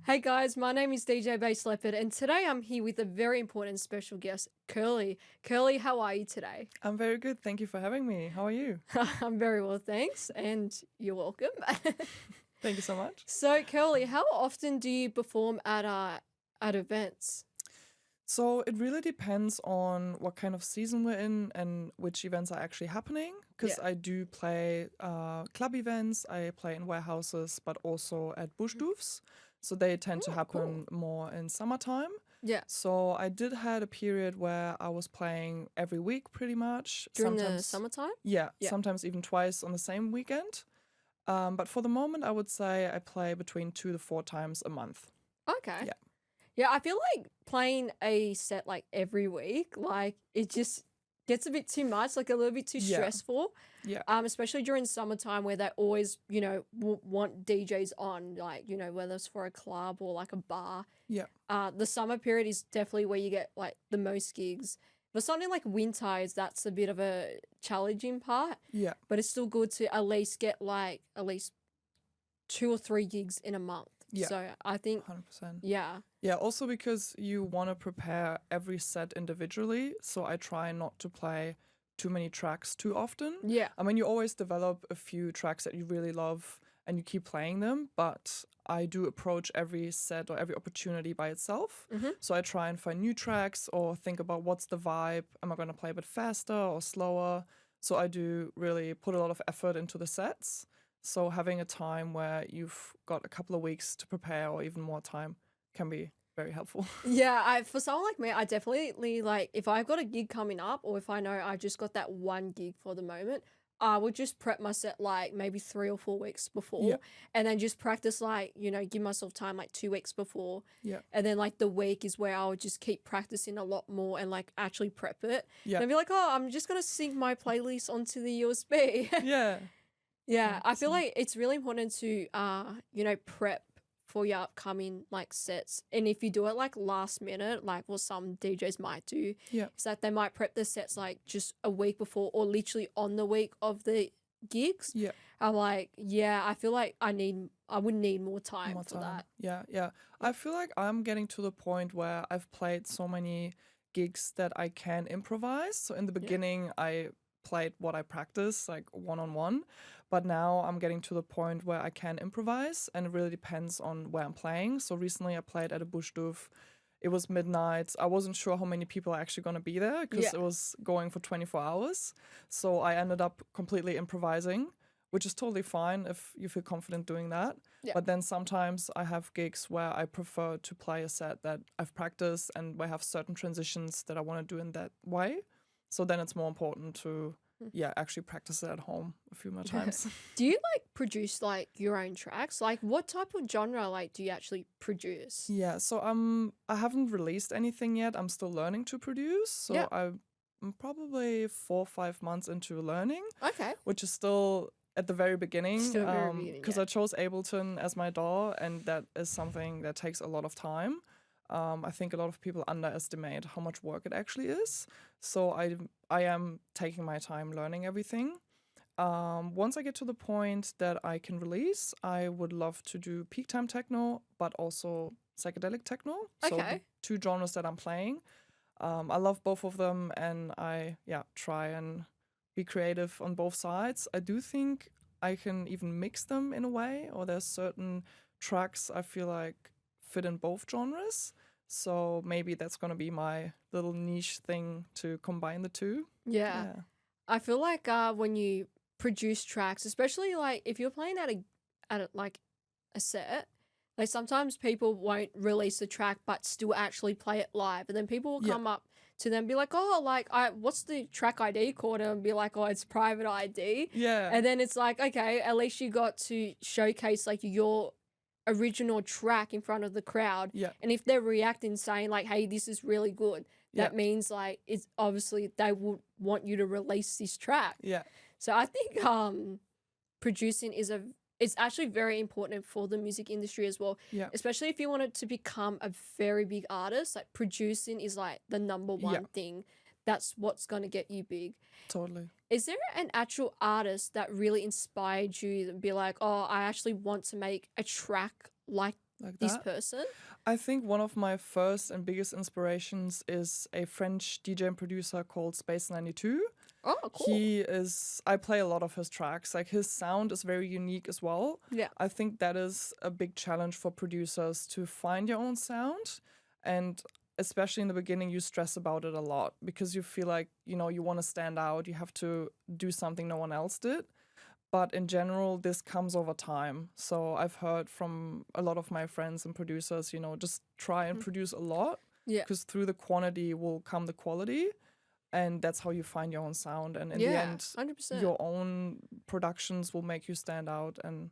Hey guys, my name is DJ Bass-Leopard, and today I'm here with a very important special guest, Kurly. Kurly, how are you today? I'm very good. Thank you for having me. How are you? I'm very well, thanks, and you're welcome. Thank you so much. So, Kurly, how often do you perform at events? So it really depends on what kind of season we're in and which events are actually happening. Because Yeah. I do play club events, I play in warehouses, but also at bush doofs. So they tend to Oh, happen cool. more in summertime. Yeah, So I did had a period where I was playing every week pretty much. during the Sometimes, summertime? yeah, Yeah. sometimes even twice on the same weekend. But for the moment, I would say I play between 2 to 4 times a month. Okay. Yeah. Yeah, I feel like playing a set like every week, like it just gets a bit too much, like a little bit too Yeah. stressful. Yeah. Especially during summertime where they always, want DJs on, like, whether it's for a club or like a bar. Yeah. The summer period is definitely where you get like the most gigs. But something like winter is that's a bit of a challenging part, Yeah. but it's still good to at least get like at least 2 or 3 gigs in a month. Yeah. So I think, 100%. yeah, Yeah, also because you want to prepare every set individually, so I try not to play too many tracks too often. yeah, I mean, you always develop a few tracks that you really love and you keep playing them, but I do approach every set or every opportunity by itself. mm-hmm. So I try and find new tracks or think about what's the vibe. Am I going to play a bit faster or slower? So I do really put a lot of effort into the sets. So having a time where you've got a couple of weeks to prepare or even more time can be very helpful. Yeah, for someone like me, I definitely like if I've got a gig coming up or if I know I just got that one gig for the moment, I would just prep my set like maybe 3 or 4 weeks Yeah, before and then just practice like, give myself time like 2 weeks before. yeah, And then like the week is where I would just keep practicing a lot more and like actually prep it. yeah, And I'd be like, oh, I'm just gonna sync my playlist onto the USB. yeah, Yeah, I feel 100%. like it's really important to prep for your upcoming like sets. And if you do it like last minute, like what some DJs might do, Yeah, is that they might prep the sets like just a week before or literally on the week of the gigs. yeah, I'm like, yeah, I feel like I would need more time more for time. that. Yeah, yeah. Yeah. I feel like I'm getting to the point where I've played so many gigs that I can improvise. So in the Yeah. beginning, I played what I practice, like one on one. But now I'm getting to the point where I can improvise, and it really depends on where I'm playing. So recently I played at a bush doof. It was midnight. I wasn't sure how many people are actually going to be there Yeah. because it was going for 24 hours. So I ended up completely improvising, which is totally fine if you feel confident doing that. Yeah. But then sometimes I have gigs where I prefer to play a set that I've practiced and where I have certain transitions that I want to do in that way. So then it's more important to, yeah, actually practice it at home a few more times. Do you like produce like your own tracks? Like what type of genre like do you actually produce? Yeah, so I haven't released anything yet. I'm still learning to produce. Yeah. So I'm probably 4 or 5 months into learning, Okay. which is still at the very beginning. Still very beginning, Because yeah. I chose Ableton as my DAW, and that is something that takes a lot of time. I think a lot of people underestimate how much work it actually is. So I am taking my time learning everything. Once I get to the point that I can release, I would love to do peak time techno, but also psychedelic techno. So the Okay. two genres that I'm playing. I love both of them, and I try and be creative on both sides. I do think I can even mix them in a way, or there's certain tracks I feel like fit in both genres. So maybe that's gonna be my little niche thing to combine the two. Yeah. Yeah. I feel like when you produce tracks, especially like if you're playing like a set, like sometimes people won't release the track but still actually play it live, and then people will Yeah. come up to them and be like, "Oh, like what's the track ID called?" And be like, "Oh, it's private ID," Yeah. and then it's like, okay, at least you got to showcase like your original track in front of the crowd, Yeah. and if they're reacting saying like, "Hey, this is really good," Yeah. that means like it's obviously they would want you to release this track. Yeah. So I think producing it's actually very important for the music industry as well, Yeah. especially if you want it to become a very big artist. Like producing is like the number Yeah. one thing. That's what's going to get you big. Totally. Is there an actual artist that really inspired you to be like, oh, I actually want to make a track like like this that. person? I think one of my first and biggest inspirations is a French DJ and producer called Space92. Oh, cool. I play a lot of his tracks. Like, his sound is very unique as well. Yeah. I think that is a big challenge for producers, to find your own sound. And especially in the beginning, you stress about it a lot because you feel like, you want to stand out. You have to do something no one else did. But in general, this comes over time. So I've heard from a lot of my friends and producers, just try and produce a lot. Yeah. Because through the quantity will come the quality. And that's how you find your own sound. And in the Yeah, end, 100%. your own productions will make you stand out and,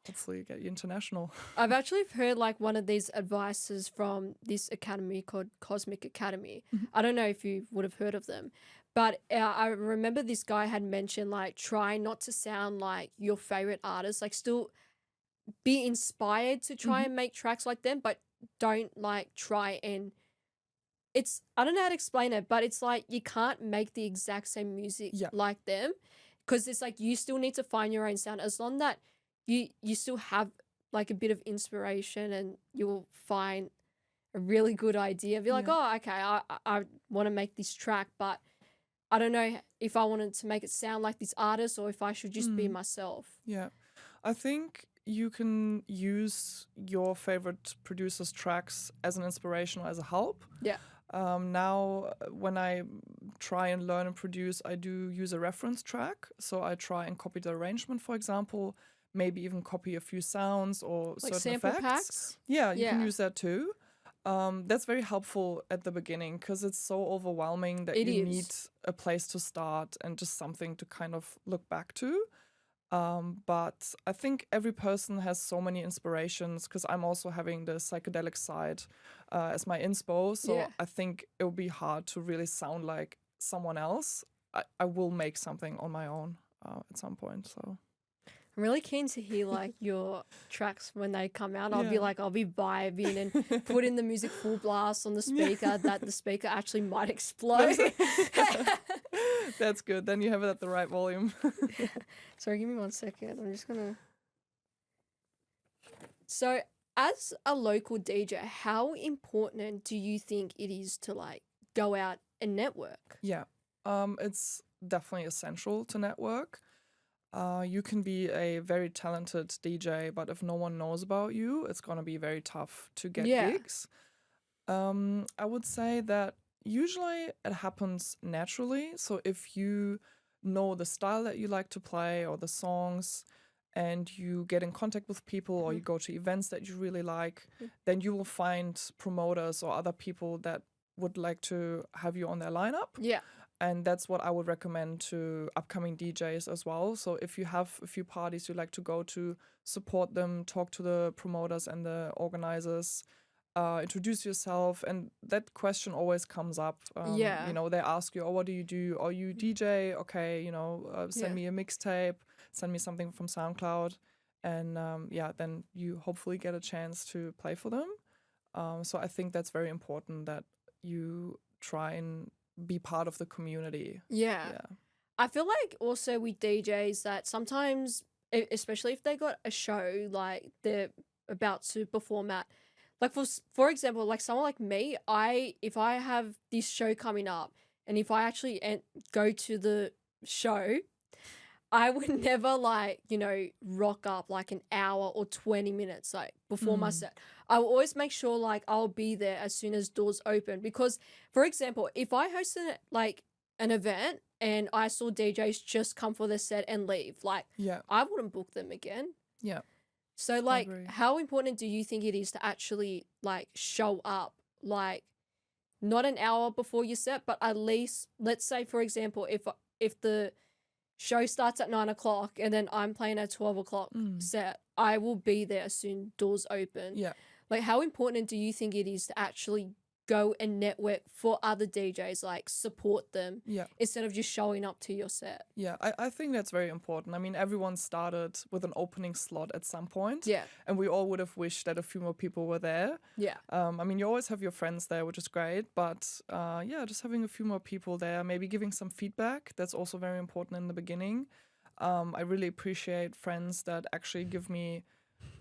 hopefully get you international. I've actually heard like one of these advices from this academy called Cosmic Academy. I don't know if you would have heard of them, but I remember this guy had mentioned like try not to sound like your favorite artist, like still be inspired to try and make tracks like them, but don't like try and I don't know how to explain it, but it's like you can't make the exact same music like them, because it's like you still need to find your own sound. As long that you still have like a bit of inspiration, and you will find a really good idea. Be like, oh, okay, I want to make this track, but I don't know if I wanted to make it sound like this artist or if I should just be myself. Yeah, I think you can use your favorite producer's tracks as an inspiration or as a help. Yeah. Now, when I try and learn and produce, I do use a reference track. So I try and copy the arrangement, for example, maybe even copy a few sounds or Like certain sample effects. packs? Yeah, you can use that too. That's very helpful at the beginning because it's so overwhelming that you need a place to start and just something to kind of look back to. But I think every person has so many inspirations because I'm also having the psychedelic side as my inspo. So I think it will be hard to really sound like someone else. I will make something on my own at some point. So I'm really keen to hear like your tracks when they come out. I'll be vibing and put in the music full blast on the speaker that the speaker actually might explode. That's good. Then you have it at the right volume. Sorry, give me 1 second. I'm just gonna. So, as a local DJ, how important do you think it is to like go out and network? Yeah, it's definitely essential to network. You can be a very talented DJ, but if no one knows about you, it's gonna be very tough to get gigs. I would say that usually it happens naturally. So if you know the style that you like to play or the songs, and you get in contact with people or you go to events that you really like, then you will find promoters or other people that would like to have you on their lineup. Yeah. And that's what I would recommend to upcoming DJs as well. So if you have a few parties you like to go to, support them, talk to the promoters and the organizers, introduce yourself. And that question always comes up. You know, they ask you, oh, what do you do? Are you DJ? Okay, you know, send me a mixtape, send me something from SoundCloud. And then you hopefully get a chance to play for them. So I think that's very important that you try and be part of the community. Yeah. I feel like also with DJs that sometimes, especially if they got a show like they're about to perform at, like for example, like someone like me, if I have this show coming up and if I actually go to the show, I would never like, you know, rock up like an hour or 20 minutes like before my set. I will always make sure like I'll be there as soon as doors open because, for example, if I hosted like an event and I saw DJs just come for their set and leave, like I wouldn't book them again. Yeah. So like how important do you think it is to actually like show up like not an hour before your set, but at least let's say, for example, if the show starts at 9 o'clock and then I'm playing at 12 o'clock set, I will be there as soon doors open. Yeah. Like how important do you think it is to actually go and network for other DJs, like support them instead of just showing up to your set? Yeah, I think that's very important. I mean, everyone started with an opening slot at some point. Yeah. And we all would have wished that a few more people were there. Yeah. I mean, you always have your friends there, which is great. But just having a few more people there, maybe giving some feedback. That's also very important in the beginning. I really appreciate friends that actually give me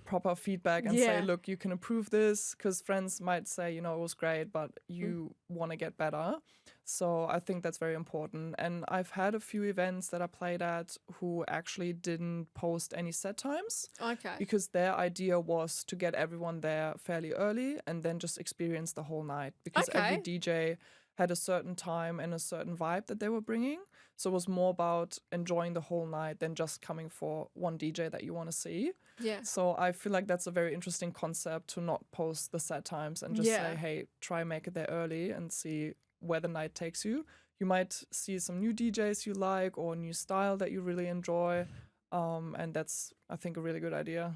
proper feedback and say, Yeah. look, you can improve this, because friends might say, it was great, but you want to get better. So I think that's very important. And I've had a few events that I played at who actually didn't post any set times, Okay. because their idea was to get everyone there fairly early and then just experience the whole night, because every Okay. DJ had a certain time and a certain vibe that they were bringing. So it was more about enjoying the whole night than just coming for one DJ that you want to see. Yeah. So I feel like that's a very interesting concept, to not post the set times and just say, Yeah. hey, try make it there early and see where the night takes you. You might see some new DJs you like, or a new style that you really enjoy. And that's, I think, a really good idea.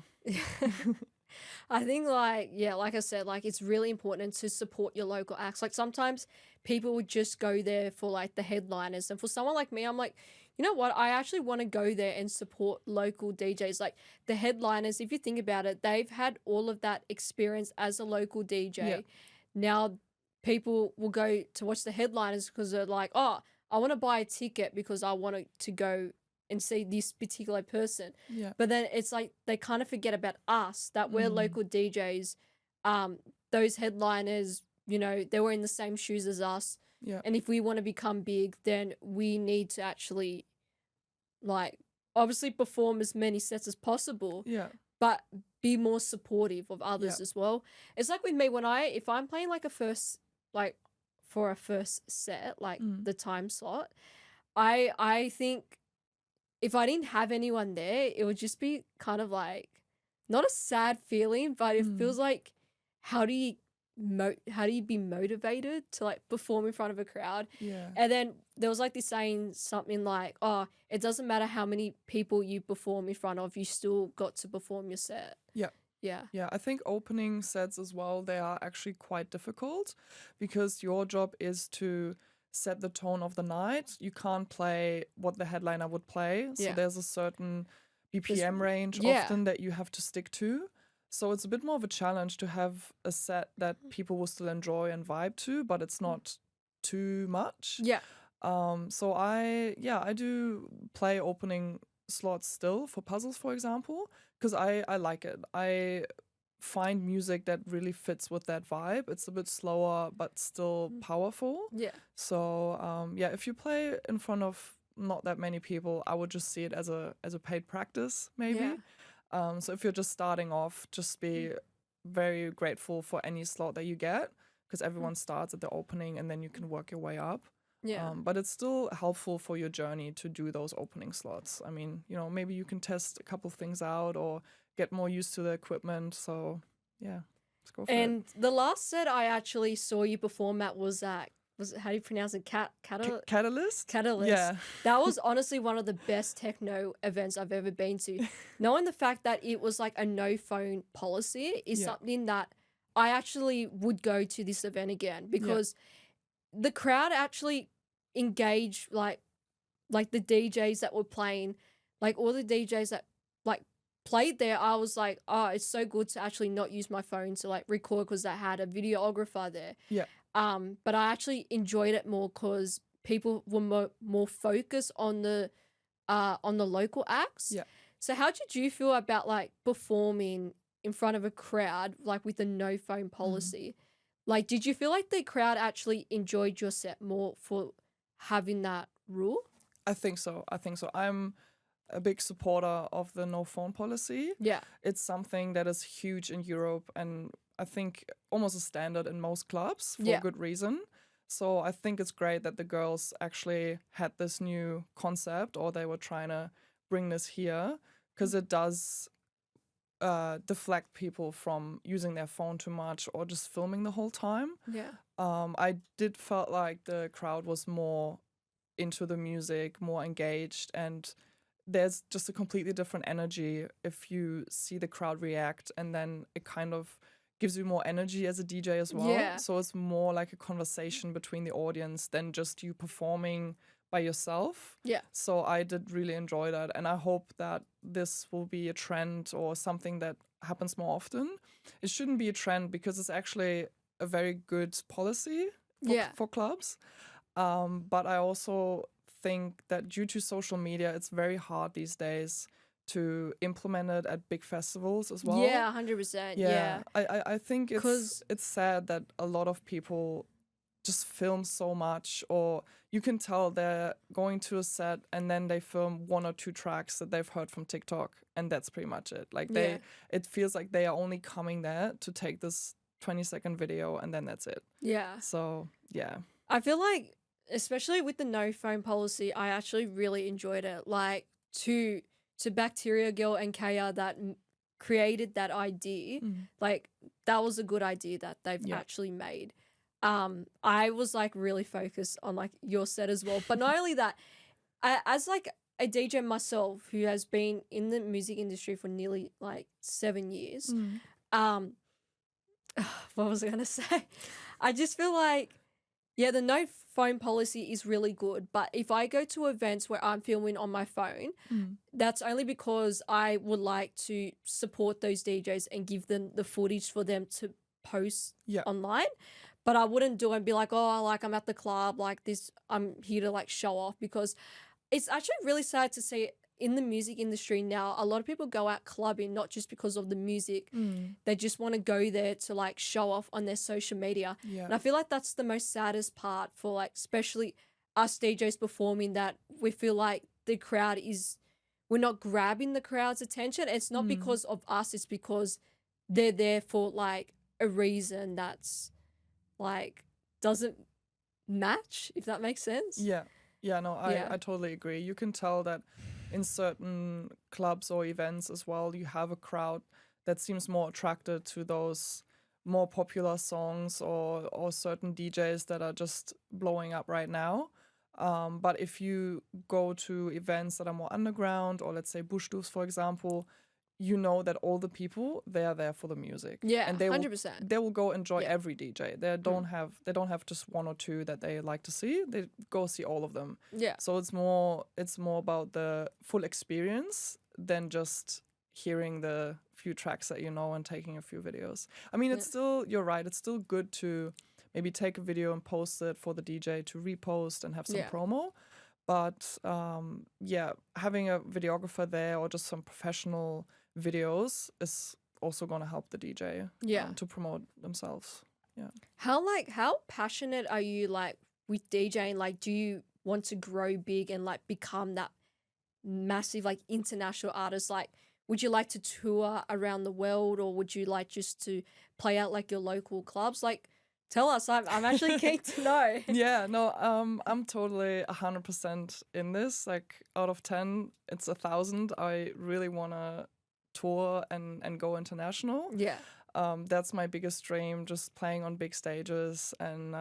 I think like I said, like it's really important to support your local acts. Like sometimes people would just go there for like the headliners, and for someone like me, I'm like, you know what? I actually want to go there and support local DJs. Like the headliners, if you think about it, they've had all of that experience as a local DJ. Yeah. Now people will go to watch the headliners because they're like, oh, I want to buy a ticket because I want to go and see this particular person. Yeah. But then it's like they kind of forget about us, that we're local DJs. Those headliners, they were in the same shoes as us. Yeah. And if we want to become big, then we need to actually, like, obviously perform as many sets as possible, Yeah. but be more supportive of others Yeah. as well. It's like with me, if I'm playing like for a first set, like the time slot, I think if I didn't have anyone there, it would just be kind of like not a sad feeling, but it feels like how do you be motivated to like perform in front of a crowd? Yeah. And then there was like this saying something like, oh, it doesn't matter how many people you perform in front of, you still got to perform your set. Yeah. Yeah. Yeah, I think opening sets as well, they are actually quite difficult, because your job is to set the tone of the night. You can't play what the headliner would play. So Yeah. there's a certain BPM range yeah. often that you have to stick to. So it's a bit more of a challenge to have a set that people will still enjoy and vibe to, but it's not too much. Yeah. So I do play opening slots still for puzzles, for example, because I like it. I find music that really fits with that vibe. It's a bit slower but still powerful. Yeah. So if you play in front of not that many people, I would just see it as a paid practice, maybe. So if you're just starting off, just be very grateful for any slot that you get, because everyone starts at the opening and then you can work your way up. Yeah. But it's still helpful for your journey to do those opening slots. I mean, maybe you can test a couple things out or get more used to the equipment. So yeah, let's go for it. And the last set I actually saw you perform at was how do you pronounce it? Catalyst? Catalyst. Yeah. That was honestly one of the best techno events I've ever been to. Knowing the fact that it was like a no phone policy is something that I actually would go to this event again, because the crowd actually engaged like the DJs that were playing, like all the DJs that like played there. I was like, oh, it's so good to actually not use my phone to like record, because I had a videographer there. Yeah. But I actually enjoyed it more because people were more focused on the local acts. Yeah. So how did you feel about like performing in front of a crowd, like with the no phone policy? Like, did you feel like the crowd actually enjoyed your set more for having that rule? I think so. I'm a big supporter of the no phone policy. Yeah. It's something that is huge in Europe, and I think almost a standard in most clubs for good reason. So I think it's great that the girls actually had this new concept, or they were trying to bring this here, because it does deflect people from using their phone too much or just filming the whole time. Yeah. I did felt like the crowd was more into the music, more engaged, and there's just a completely different energy if you see the crowd react, and then it kind of gives you more energy as a DJ as well. Yeah. So it's more like a conversation between the audience than just you performing by yourself. Yeah. So I did really enjoy that, and I hope that this will be a trend or something that happens more often. It shouldn't be a trend because it's actually a very good policy for clubs. But I also think that due to social media, it's very hard these days to implement it at big festivals as well. Yeah, 100%. Yeah. I think it's 'Cause sad that a lot of people just film so much, or you can tell they're going to a set and then they film 1 or 2 tracks that they've heard from TikTok, and that's pretty much it. Like Yeah. it feels like they are only coming there to take this 20-second video and then that's it. Yeah. So yeah. I feel like, especially with the no phone policy, I actually really enjoyed it. Like to Bacteria Girl and Kaya that created that idea, like that was a good idea that they've actually made. I was like really focused on like your set as well, but not only that, as like a DJ myself who has been in the music industry for nearly like 7 years, what was I gonna say? I just feel like, yeah, the no phone policy is really good, but if I go to events where I'm filming on my phone, that's only because I would like to support those DJs and give them the footage for them to post online. But I wouldn't do it and be like, oh, like I'm at the club, like this, I'm here to like show off, because it's actually really sad to see in the music industry now, a lot of people go out clubbing not just because of the music. They just want to go there to like show off on their social media. Yeah. And I feel like that's the most saddest part for like, especially us DJs performing, that we feel like the crowd is, we're not grabbing the crowd's attention. It's not because of us, it's because they're there for like a reason that's like doesn't match, if that makes sense. I totally agree. You can tell that in certain clubs or events as well, you have a crowd that seems more attracted to those more popular songs or certain DJs that are just blowing up right now. But if you go to events that are more underground, or let's say Bushdoofs, for example, you know that all the people, they are there for the music. Yeah, and 100%. They will go enjoy every DJ. They don't have just 1 or 2 that they like to see. They go see all of them. Yeah. So it's more about the full experience than just hearing the few tracks that you know and taking a few videos. I mean, it's still, you're right, it's still good to maybe take a video and post it for the DJ to repost and have some promo. But having a videographer there or just some professional videos is also going to help the DJ to promote themselves. Yeah. How passionate are you like with DJing? Like, do you want to grow big and like become that massive like international artist? Like, would you like to tour around the world, or would you like just to play out like your local clubs? Like, tell us. I'm actually keen to know. Yeah, no, I'm totally 100% in this. Like, out of 10, it's 1,000. I really want to tour and go international. Yeah. That's my biggest dream, just playing on big stages and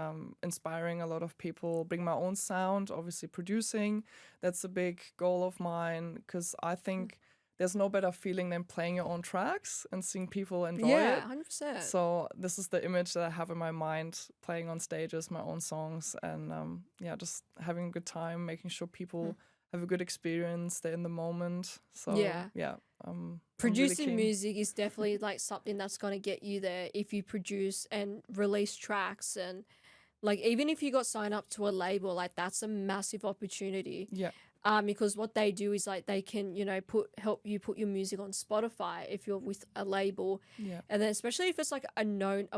inspiring a lot of people, bring my own sound, obviously producing. That's a big goal of mine, because I think there's no better feeling than playing your own tracks and seeing people enjoy it. Yeah, 100%. So this is the image that I have in my mind, playing on stages, my own songs, and just having a good time, making sure people have a good experience, they're in the moment. So producing I'm really music is definitely like something that's going to get you there if you produce and release tracks. And like, even if you got signed up to a label, like that's a massive opportunity. Yeah. Because what they do is like they can, you know, help you put your music on Spotify if you're with a label. Yeah. And then especially if it's like a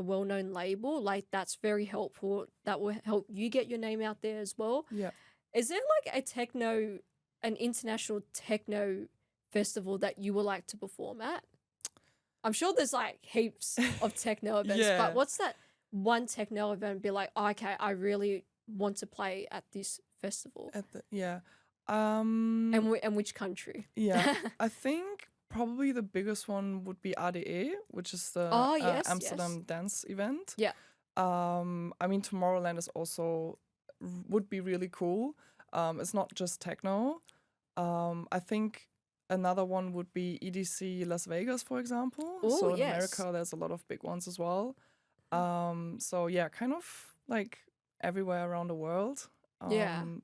well-known label, like that's very helpful. That will help you get your name out there as well. Yeah. Is there like an international techno festival that you would like to perform at? I'm sure there's like heaps of techno events, but what's that one techno event be like, oh, okay, I really want to play at this festival? And which country? Yeah, I think probably the biggest one would be ADE, which is the Amsterdam dance event. Yeah. I mean, Tomorrowland is also would be really cool. It's not just techno. I think another one would be EDC Las Vegas, for example. Ooh, so in America, there's a lot of big ones as well. So yeah, kind of like everywhere around the world.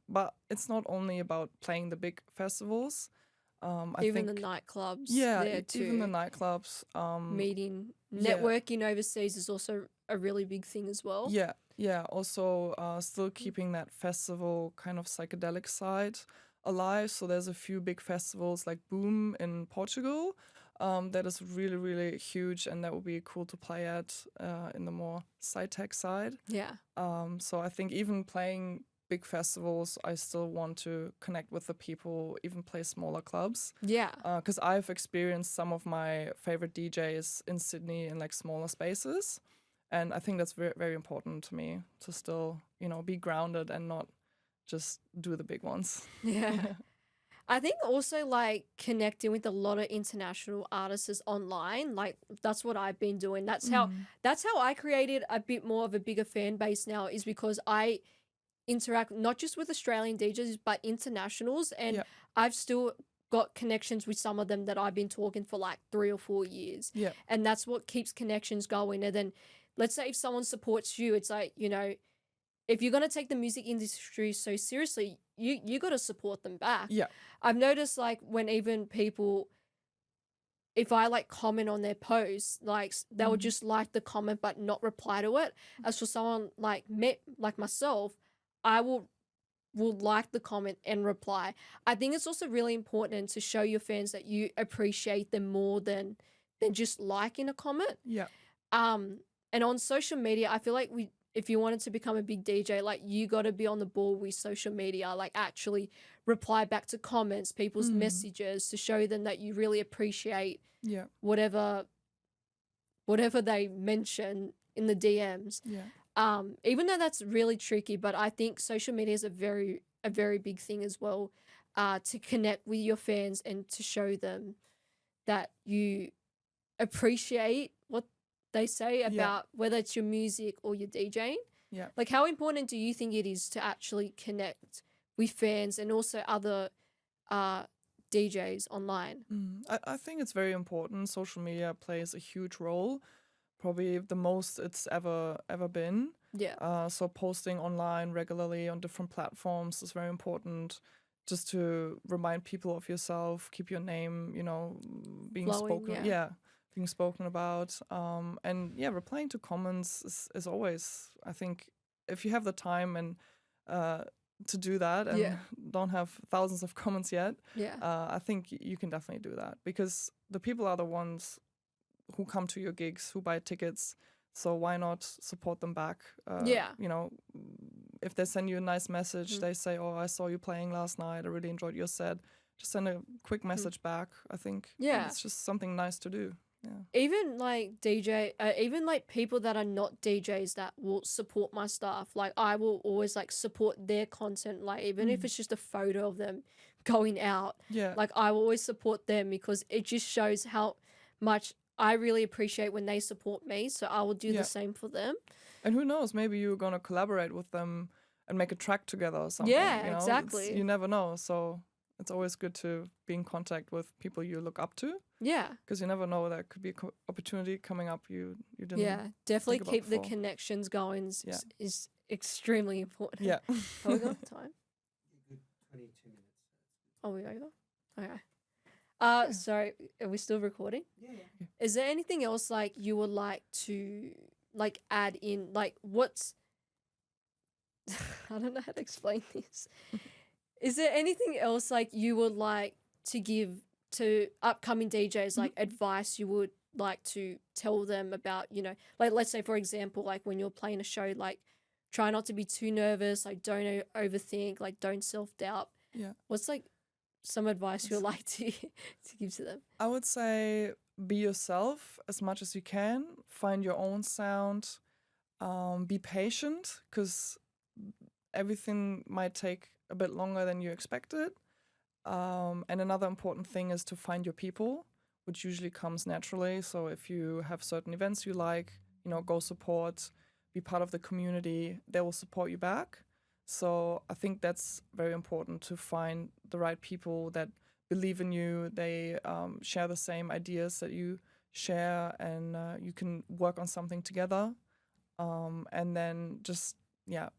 But it's not only about playing the big festivals. Even the nightclubs. Yeah, there too. even the nightclubs. Networking overseas is also a really big thing as well. Yeah. Also, still keeping that festival kind of psychedelic side. alive. So there's a few big festivals like Boom in Portugal. That is really, really huge, and that would be cool to play at in the more sci-tech side. Yeah. So I think even playing big festivals, I still want to connect with the people, even play smaller clubs. Yeah. Because I've experienced some of my favorite DJs in Sydney in like smaller spaces. And I think that's very, very important to me to still, be grounded and not just do the big ones. Yeah. I think also like connecting with a lot of international artists online, like that's what I've been doing. That's how I created a bit more of a bigger fan base now, is because I interact not just with Australian DJs but internationals, and Yeah. I've still got connections with some of them that I've been talking for like 3 or 4 years. Yeah. And that's what keeps connections going. And then let's say if someone supports you, it's like, if you're going to take the music industry so seriously, you got to support them back. Yeah. I've noticed like when even people, if I like comment on their posts, like they will just like the comment but not reply to it. As for someone like me, like myself, I will like the comment and reply. I think it's also really important to show your fans that you appreciate them more than just liking a comment. Yeah. And on social media, I feel like if you wanted to become a big DJ, like you got to be on the ball with social media, like actually reply back to comments, people's messages, to show them that you really appreciate Yeah. whatever they mention in the DMs. Yeah. Even though that's really tricky, but I think social media is a very big thing as well, to connect with your fans and to show them that you appreciate what they say about whether it's your music or your DJing. Yeah. Like, how important do you think it is to actually connect with fans and also other DJs online? I think it's very important. Social media plays a huge role, probably the most it's ever been. Yeah. So posting online regularly on different platforms is very important, just to remind people of yourself, keep your name, being Flowing, spoken. yeah. Being spoken about. And replying to comments is always, I think, if you have the time and to do that and don't have thousands of comments yet, Yeah. I think you can definitely do that, because the people are the ones who come to your gigs, who buy tickets. So why not support them back? If they send you a nice message, they say, "Oh, I saw you playing last night. I really enjoyed your set." Just send a quick message back. I think it's just something nice to do. Yeah. Even like even like people that are not DJs that will support my stuff, like I will always like support their content, like even if it's just a photo of them going out. Yeah. Like I will always support them because it just shows how much I really appreciate when they support me. So I will do the same for them. And who knows, maybe you're gonna collaborate with them and make a track together or something. Yeah, exactly. You never know. So it's always good to be in contact with people you look up to. Yeah. Because you never know, there could be opportunity coming up you didn't. Yeah, definitely think about keep the before. connections going is extremely important. Yeah. Have we got time? Good 22 minutes. Oh, we over? Okay. Sorry, are we still recording? Yeah. Is there anything else like you would like to like add in? Like what's I don't know how to explain this. Is there anything else like you would like to give to upcoming DJs, like advice you would like to tell them about, like let's say for example, like when you're playing a show, like try not to be too nervous, like don't overthink, like don't self-doubt. Yeah. What's like some advice you'd like to give to them? I would say be yourself as much as you can. Find your own sound. Be patient, because everything might take a bit longer than you expected. And another important thing is to find your people, which usually comes naturally. So if you have certain events you like, go support, be part of the community, they will support you back. So I think that's very important, to find the right people that believe in you. They share the same ideas that you share, and you can work on something together. And then just,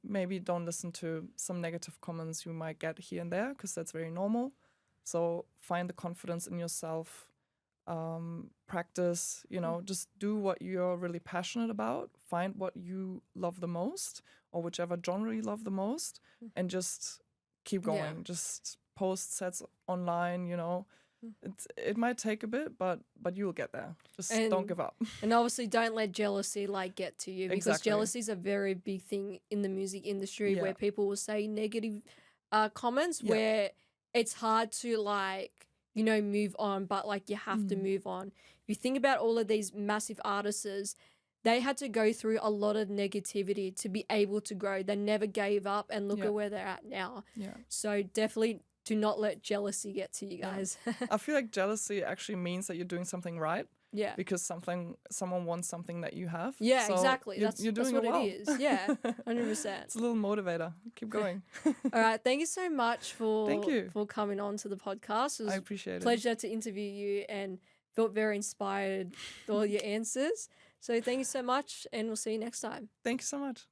maybe don't listen to some negative comments you might get here and there, because that's very normal. So find the confidence in yourself, practice, just do what you're really passionate about, find what you love the most, or whichever genre you love the most, and just keep going. Just post sets online, you know. It might take a bit, but you'll get there. Just don't And- give up. And obviously, don't let jealousy like get to you, because Exactly. jealousy is a very big thing in the music industry, Yeah. where people will say negative comments, Yeah. where it's hard to like, you know, move on, but like you have to move on. If you think about all of these massive artists, they had to go through a lot of negativity to be able to grow. They never gave up, and look Yeah. at where they're at now. Yeah. So definitely do not let jealousy get to you Yeah. guys. I feel like jealousy actually means that you're doing something right Yeah. because someone wants something that you have. Yeah, So exactly. You're, That's you're doing what it well. it is. Yeah, 100%. It's a little motivator. Keep going. All right, thank you so much for Thank you. for coming on to the podcast. It was I a appreciate it. pleasure to interview you, and felt very inspired with all your answers. So thank you so much, and we'll see you next time. Thank you so much.